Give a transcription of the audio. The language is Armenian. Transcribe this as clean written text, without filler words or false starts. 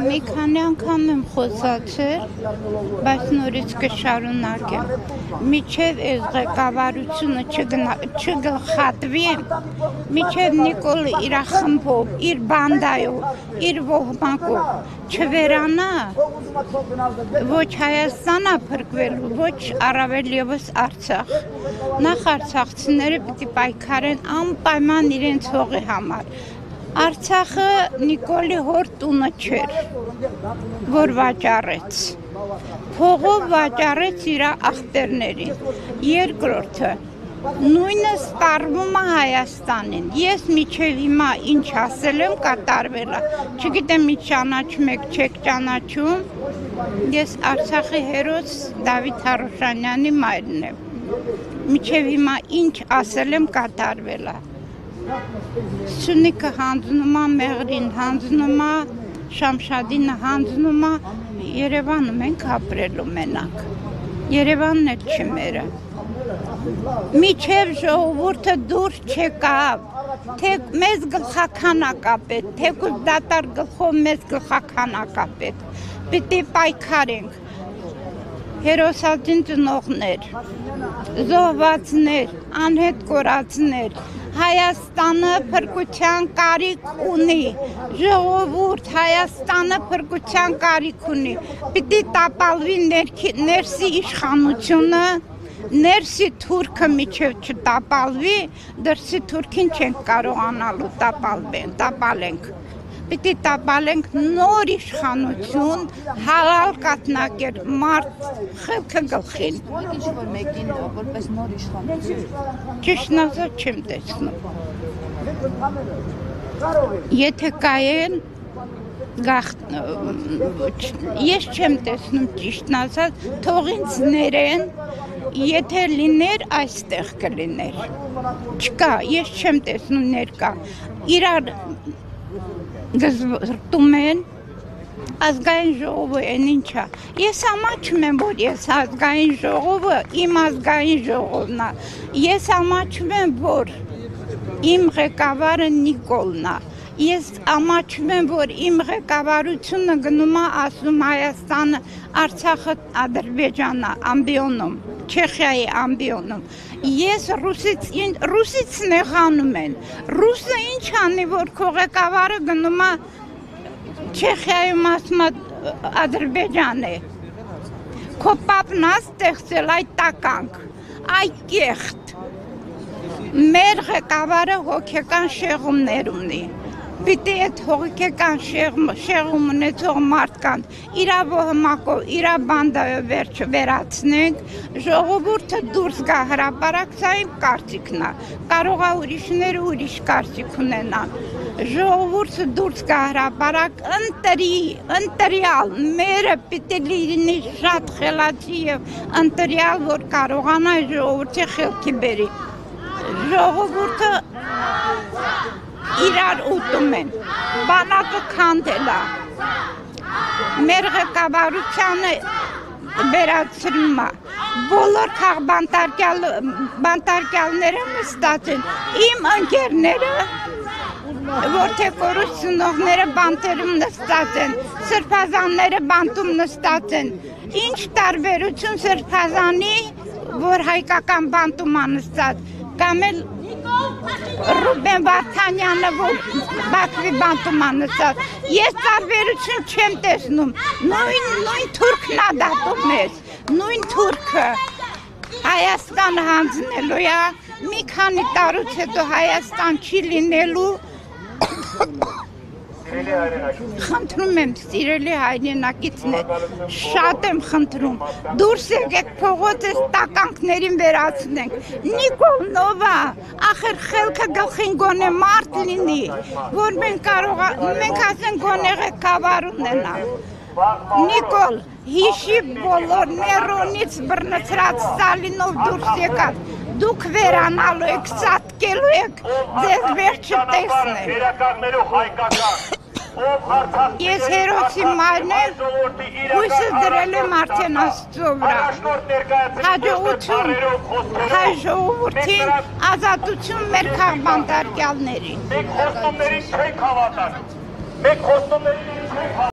Մի քանի անգամ եմ խոսացել, բայց նորից կշարունակեմ։ Միջև այս ղեկավարությունը չգլխատվի, միջև Նիկոլը իր խմբով, իր բանդայով, իր ոհմակով չվերանա, ոչ Հայաստանա փրկվելու, ոչ առավել ևս Արցախ։ Նախ արցախցիները պիտի պայքարեն անպայման իրենց հողի համար։ Արցախը Նիկոլի հոր տունը չէր, որ վաճառեց, փողով վաճառեց իր աղբերներին։ Երկրորդը, նույնը սպառվում է Հայաստանին։ Ես միջև հիմա ինչ ասել եմ կատարվել է, չգիտեմ ինչ ճանաչում եք, չեք ճանաչում, ես Արցախի հերոս Դավիթ Հարոշանյանի մայրն եմ։ Միջև հիմա ինչ ասել եմ կատարվել է։ Սյունիքը հանձնում է, Մեղրին հանձնում է, Շամշադինը հանձնում է, Երևանում ենք ապրելու մենակ, Երևանն էլ չի մերը։ Միջև ժողովուրդը դուրս չեկավ, թե մեզ գլխաքանակ է պետք, թեկուզ դատար գլխով մեզ գլխաքանակ է պետք, պիտի պայքարենք, հերոսատին ծնողներ, զոհվածներ, անհետ կորածներ, Հայաստանը փրկության կարիք ունի, ժողովուրդ Հայաստանը փրկության կարիք ունի, պիտի տապալվի ներսի իշխանությունը, ներսի թուրքը միջև չտապալվի, դրսի թուրքին չենք կարողանալու տապալենք, պիտի տապալենք նոր իշխանություն, հալալ կաթնակեր, մարդ խելքը գլխին։ Ինչ-որ մեկին որպես նոր իշխանություն։ Ճիշտն ասած չեմ տեսնում։ Եթե կայեն, ես չեմ տեսնում ճիշտն ասած, թող ինձ ներեն, եթե լիներ, այստեղ կլիներ։ Չկա, ես չեմ տեսնում ներկա։ Իրար գզրտում են, ազգային ժողովը են ինչա։ Ես ամաչում եմ, որ ես ազգային ժողովը, իմ ազգային ժողովն է։ Ես ամաչում եմ, որ իմ ղեկավարը Նիկոլն է։ Ես ամաչում եմ, որ իմ ղեկավարությունը գնում է ասում Հայաստանը, Արցախը Ադրբեջանն է, ամբիոնում, Չեխիայի ամբիոնում։ Ես ռուսից նեղանում են, ռուսը ինչ անի, որ քո ղեկավարը գնում է Չեխիայում ասում է Ադրբեջան է, քո պապն է ստեղծել այդ տականք, այդ կեղտ, մեր ղեկավարը հոգեկան շեղումներ ունի, պիտի այդ հոգեկան շեղում ունեցող մարդկանց իրա ոհմակով, իրա բանդայով վերացնենք, ժողովուրդը դուրս գա հրապարակ, սա իմ կարծիքն է, կարող է ուրիշները ուրիշ կարծիք ունենան, ժողովուրդը դուրս գա հրապարակ, ընտրյալ, մերը պիտի լինի շատ խելացի և ընտրյալ, որ կարողանա ժողովրդի խելքի բերի, ժողովուրդը իրար ուտում են, բանակը քանդել է, մեր ղեկավարությանը վերացրում է, բոլոր բանտարկյալները նստած են, իմ ընկերները, որտեղ կորուս ծնողները բանտերում նստած են, սրբազանները բանտում նստած են, ինչ տարբերություն սրբազանի, որ հայկական բանտում է նստած, կամ էլ Ռուբեն Վարդանյանը, որ Բաքվի բանտում է նստած, ես տարբերություն չեմ տեսնում, նույն թուրքն է դատում մեզ, նույն թուրքը, Հայաստանը հանձնելու է, մի քանի տարուց հետո Հայաստան չի լինելու, խնդրում եմ, սիրելի հայրենակիցներ, շատ եմ խնդրում, դուրս եկեք փողոցս տականքներին վերացնենք, Նիկոլն ով է, ախր խելքը գլխին գոնե մարդ լինի, որ մենք ասենք գոնե ղեկավար ունենանք, Նիկոլ, հիշի բոլոր Ներոնից բռնցրած Ստալինով դուրս եկած, դուք վերանալու եք, սատկելու եք, ձեզ վերջը տեսնեք։ Ես հերոսի մայրն եմ, հույսս դրել եմ արդեն Աստծո վրա, հաջողություն հայ ժողովրդին, ազատություն մեր քաղբանտարկյալներին։ Մենք խոստումների չենք